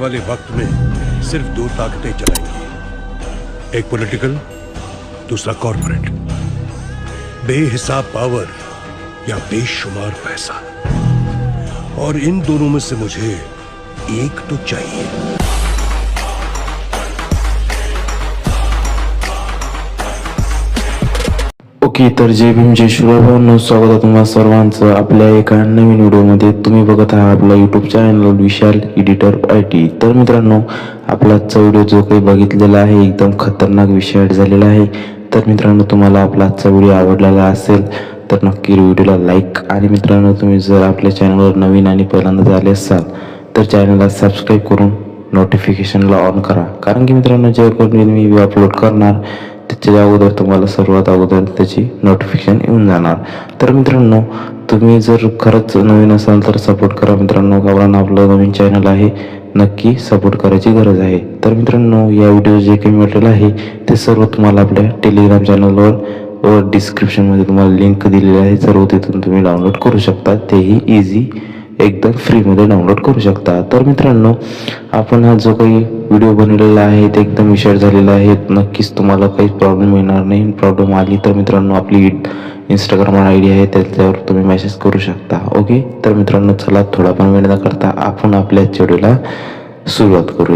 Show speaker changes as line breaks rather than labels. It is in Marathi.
वाले वक्त में सिर्फ दो ताकतें चलाएंगी, एक पॉलिटिकल, दूसरा कॉर्पोरेट। बेहिसाब पावर या बेशुमार पैसा, और इन दोनों में से मुझे एक तो चाहिए।
ओके, तर जय भीम जय शिवराय, स्वागत आहे तुम्हा सर्वांचं आपल्या एका नवीन व्हिडिओमध्ये। तुम्ही बघत आहात आपला YouTube channel Vishal editor IT। तर मित्रांनो, आपला आजचा व्हिडिओ जो काही बघितलेला आहे एकदम खतरनाक विषय झालेला आहे। तर मित्रांनो, तुम्हाला आपला आजचा व्हिडिओ आवडलेला असेल तर नक्की व्हिडिओला लाईक, आणि मित्रांनो तुम्ही जर आपल्या चॅनलवर नवीन आणि पहिल्यांदा आले असाल तर चॅनलला सबस्क्राईब करून नोटिफिकेशनला ऑन करा, कारण की मित्रांनो जेव्हा मी व्हिडिओ अपलोड करणार त्याच्या अगोदर तुम्हाला सर्वात अगोदर त्याची नोटिफिकेशन येऊन जाणार। तर मित्रांनो, तुम्ही जर खरंच नवीन असाल तर सपोर्ट करा मित्रांनो, कारण आपलं नवीन चॅनल आहे, नक्की सपोर्ट करायची गरज आहे। तर मित्रांनो, या व्हिडिओ जे काही मटेरियल आहे ते सर्व तुम्हाला आपल्या टेलिग्राम चॅनलवर व डिस्क्रिप्शनमध्ये तुम्हाला लिंक दिलेली आहे, सर्व तिथून तुम्ही डाउनलोड करू शकता, तेही इझी एकदम फ्रीमध्ये डाउनलोड करू शकता। तर मित्रांनो, आपण हा जो काही व्हिडिओ बनवलेला आहे ते एकदम विषय झालेला आहे, नक्कीच तुम्हाला काही प्रॉब्लेम येणार नाही। प्रॉब्लेम आली तर मित्रांनो आपली इंस्टाग्राम ID आहे त्याच्यावर तुम्ही मेसेज करू शकता। ओके, तर मित्रांनो चला थोडा पण वेळ न करता आपण आपल्या व्हिडिओला सुरुवात करूया।